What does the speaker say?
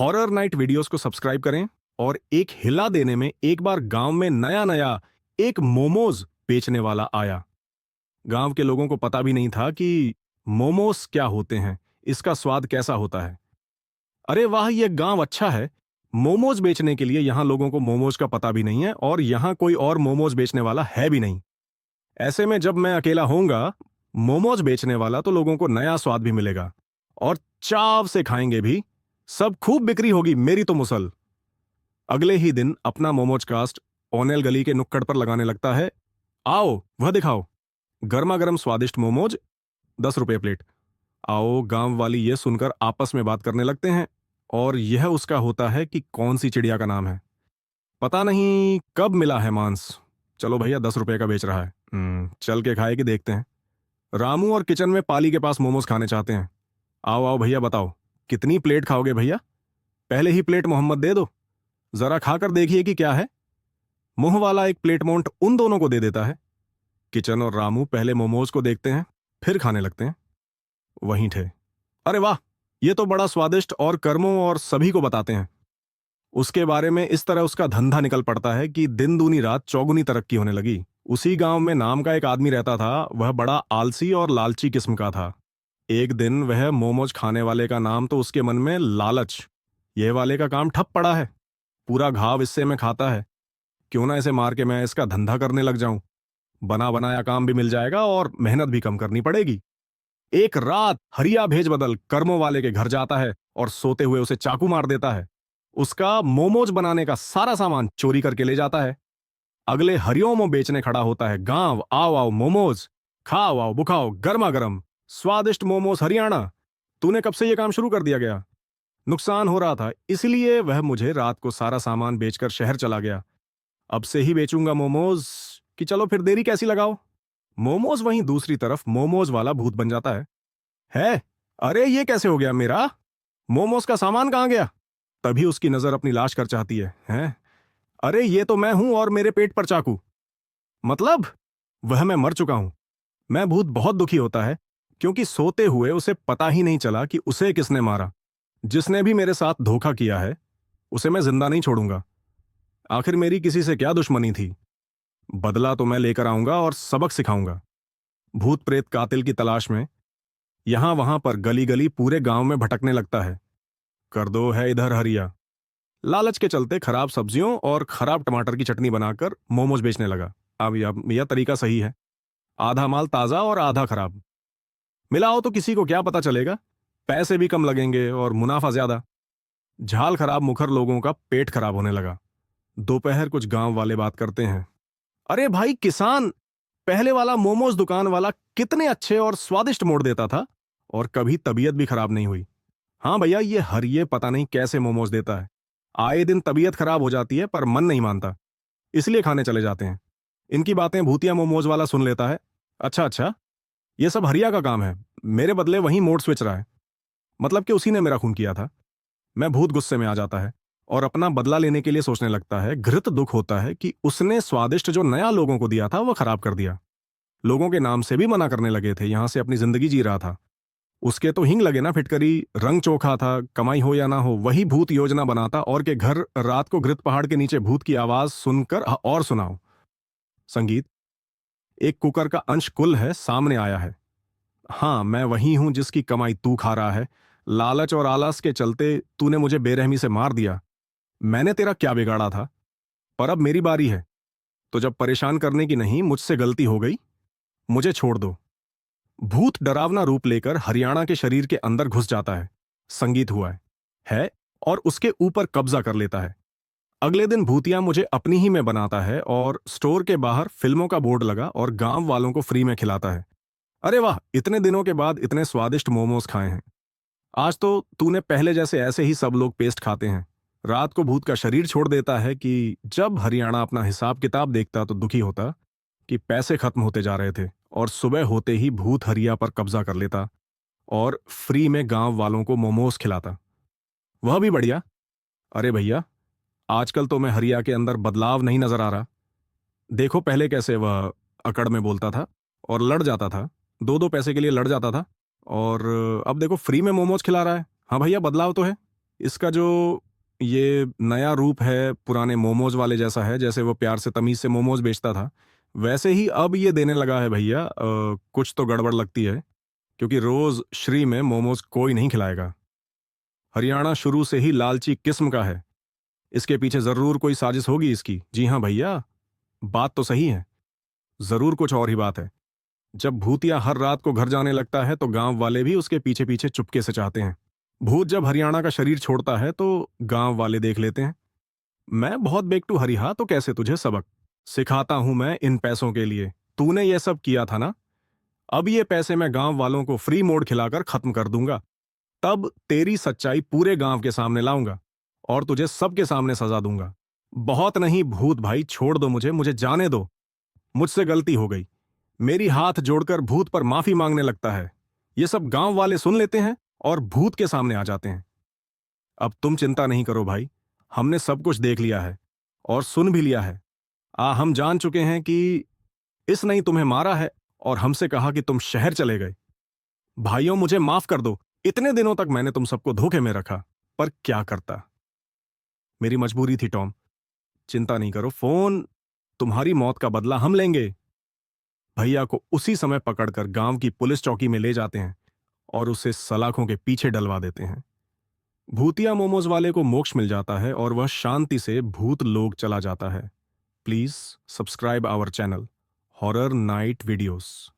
Horror night videos को subscribe करें और एक हिला देने में एक बार गांव में नया नया एक मोमोज बेचने वाला आया। गांव के लोगों को पता भी नहीं था कि मोमोज क्या होते हैं, इसका स्वाद कैसा होता है। अरे वाह, ये गांव अच्छा है। मोमोज बेचने के लिए यहां लोगों को मोमोज का पता भी नहीं है और यहां कोई और मोमोज बेचने वाला है भी नहीं। ऐसे में जब मैं अकेला होऊंगा मोमोज बेचने वाला, तो लोगों को नया स्वाद भी मिलेगा और चाव से खाएंगे भी। सब खूब बिक्री होगी मेरी तो मुसल। अगले ही दिन अपना मोमोज कास्ट ओनेल गली के नुक्कड़ पर लगाने लगता है। आओ वह दिखाओ, गर्मा गर्म स्वादिष्ट मोमोज, 10 रुपये प्लेट। आओ, गांव वाली ये सुनकर आपस में बात करने लगते हैं और यह उसका होता है कि कौन सी चिड़िया का नाम है। पता नहीं कब मिला है मांस। चलो भैया, 10 रुपये का बेच रहा है। चल के खाए कि देखते हैं। रामू और किचन में पाली के पास मोमोज खाने चाहते हैं। आओ आओ भैया, बताओ कितनी प्लेट खाओगे भैया? पहले ही प्लेट मोहम्मद दे दो, जरा खाकर देखिए कि क्या है। मुंह वाला एक प्लेट मोंट उन दोनों को दे देता है। किचन और रामू पहले मोमोज को देखते हैं, फिर खाने लगते हैं। वहीं थे। अरे वाह, ये तो बड़ा स्वादिष्ट और कर्मों और सभी को बताते हैं। उसके बारे में इस तरह उसका धंधा निकल पड़ता है कि दिन दूनी रात चौगुनी तरक्की होने लगी। उसी गांव में नाम का एक आदमी रहता था। वह बड़ा आलसी और लालची किस्म का था। एक दिन वह मोमोज खाने वाले का नाम तो उसके मन में लालच, ये वाले का काम ठप पड़ा है। पूरा घाव इससे में खाता है, क्यों ना इसे मार के मैं इसका धंधा करने लग जाऊं। बना बनाया काम भी मिल जाएगा और मेहनत भी कम करनी पड़ेगी। एक रात हरिया भेज बदल कर्मों वाले के घर जाता है और सोते हुए उसे चाकू मार देता है। उसका मोमोज बनाने का सारा सामान चोरी करके ले जाता है। अगले हरिओमो बेचने खड़ा होता है। गांव आओ आओ मोमोज, खाओ आओ बुखाओ गर्मा गर्म स्वादिष्ट मोमोज हरियाणा। तूने कब से यह काम शुरू कर दिया गया? नुकसान हो रहा था, इसलिए वह मुझे रात को सारा सामान बेचकर शहर चला गया। अब से ही बेचूंगा मोमोज, कि चलो फिर देरी कैसी लगाओ। मोमोज वहीं दूसरी तरफ मोमोज वाला भूत बन जाता है। अरे ये कैसे हो गया मेरा? मोमोज का सामान कहां गया? तभी उसकी नजर अपनी लाश कर चाहती है? अरे ये तो मैं हूं और मेरे पेट पर चाकू। मतलब वह मैं मर चुका हूं। मैं भूत बहुत दुखी होता है, क्योंकि सोते हुए उसे पता ही नहीं चला कि उसे किसने मारा। जिसने भी मेरे साथ धोखा किया है उसे मैं जिंदा नहीं छोड़ूंगा। आखिर मेरी किसी से क्या दुश्मनी थी? बदला तो मैं लेकर आऊंगा और सबक सिखाऊंगा। भूत प्रेत कातिल की तलाश में यहां वहां पर गली गली पूरे गांव में भटकने लगता है। कर दो है इधर हरिया। लालच के चलते खराब सब्जियों और खराब टमाटर की चटनी बनाकर मोमोज बेचने लगा। अब यह तरीका सही है। आधा माल ताजा और आधा खराब मिलाओ तो किसी को क्या पता चलेगा। पैसे भी कम लगेंगे और मुनाफा ज्यादा। झाल खराब मुखर लोगों का पेट खराब होने लगा। दोपहर कुछ गांव वाले बात करते हैं। अरे भाई किसान, पहले वाला मोमोज दुकान वाला कितने अच्छे और स्वादिष्ट मोड़ देता था और कभी तबीयत भी खराब नहीं हुई। हाँ भैया, ये हरिये पता नहीं कैसे मोमोज देता है। आए दिन तबीयत खराब हो जाती है पर मन नहीं मानता, इसलिए खाने चले जाते हैं। इनकी बातें भूतिया मोमोज वाला सुन लेता है। अच्छा अच्छा, ये सब हरिया का काम है। मेरे बदले वहीं मोड़ स्विच रहा है, मतलब कि उसी ने मेरा खून किया था। मैं भूत गुस्से में आ जाता है और अपना बदला लेने के लिए सोचने लगता है। घृत दुख होता है कि उसने स्वादिष्ट जो नया लोगों को दिया था वो खराब कर दिया। लोगों के नाम से भी मना करने लगे थे, यहां से अपनी जिंदगी जी रहा था। उसके तो हिंग लगे ना फिटकरी, रंग चोखा था। कमाई हो या ना हो, वही भूत योजना बनाता और के घर रात को घृत पहाड़ के नीचे भूत की आवाज सुनकर और सुनाओ। संगीत एक कुकर का अंश कुल है, सामने आया है। हाँ, मैं वही हूं जिसकी कमाई तू खा रहा है। लालच और आलस के चलते तूने मुझे बेरहमी से मार दिया। मैंने तेरा क्या बिगाड़ा था? पर अब मेरी बारी है, तो जब परेशान करने की नहीं, मुझसे गलती हो गई, मुझे छोड़ दो। भूत डरावना रूप लेकर हरियाणा के शरीर के अंदर घुस जाता है। संगीत हुआ है और उसके ऊपर कब्जा कर लेता है। अगले दिन भूतिया मुझे अपनी ही में बनाता है और स्टोर के बाहर फिल्मों का बोर्ड लगा और गांव वालों को फ्री में खिलाता है। अरे वाह, इतने दिनों के बाद इतने स्वादिष्ट मोमोज खाए हैं। आज तो तूने पहले जैसे ऐसे ही सब लोग पेस्ट खाते हैं। रात को भूत का शरीर छोड़ देता है कि जब हरियाणा अपना हिसाब किताब देखता तो दुखी होता कि पैसे खत्म होते जा रहे थे, और सुबह होते ही भूत हरिया पर कब्जा कर लेता और फ्री में गांव वालों को मोमोज खिलाता। वह भी बढ़िया। अरे भैया, आजकल तो मैं हरिया के अंदर बदलाव नहीं नजर आ रहा। देखो पहले कैसे वह अकड़ में बोलता था और लड़ जाता था, 2-2 पैसे के लिए लड़ जाता था, और अब देखो फ्री में मोमोज खिला रहा है। हाँ भैया, बदलाव तो है। इसका जो ये नया रूप है पुराने मोमोज वाले जैसा है, जैसे वो प्यार से तमीज से मोमोज बेचता था, वैसे ही अब ये देने लगा है भैया। कुछ तो गड़बड़ लगती है, क्योंकि रोज श्री में मोमोज कोई नहीं खिलाएगा। हरियाणा शुरू से ही लालची किस्म का है। इसके पीछे जरूर कोई साजिश होगी इसकी। जी हाँ भैया, बात तो सही है। जरूर कुछ और ही बात है। जब भूतिया हर रात को घर जाने लगता है तो गांव वाले भी उसके पीछे पीछे चुपके से चाहते हैं। भूत जब हरियाणा का शरीर छोड़ता है तो गांव वाले देख लेते हैं। मैं बहुत बेकटू हरिहा, तो कैसे तुझे सबक सिखाता हूं मैं इन पैसों के लिए। तूने ये सब किया था ना, अब ये पैसे मैं गांव वालों को फ्री मोड खिलाकर खत्म कर दूंगा। तब तेरी सच्चाई पूरे गांव के सामने लाऊंगा और तुझे सबके सामने सजा दूंगा। बहुत नहीं भूत भाई, छोड़ दो मुझे, मुझे जाने दो। मुझसे गलती हो गई। मेरी हाथ जोड़कर भूत पर माफी मांगने लगता है। ये सब गांव वाले सुन लेते हैं और भूत के सामने आ जाते हैं। अब तुम चिंता नहीं करो भाई, हमने सब कुछ देख लिया है और सुन भी लिया है। हम जान चुके हैं कि इस नहीं तुम्हें मारा है और हमसे कहा कि तुम शहर चले गए। भाइयों मुझे माफ कर दो, इतने दिनों तक मैंने तुम सबको धोखे में रखा, पर क्या करता, मेरी मजबूरी थी टॉम। चिंता नहीं करो, फोन, तुम्हारी मौत का बदला हम लेंगे। भैया को उसी समय पकड़कर गांव की पुलिस चौकी में ले जाते हैं और उसे सलाखों के पीछे डलवा देते हैं। भूतिया मोमोज वाले को मोक्ष मिल जाता है और वह शांति से भूत लोग चला जाता है। Please subscribe our channel horror night videos.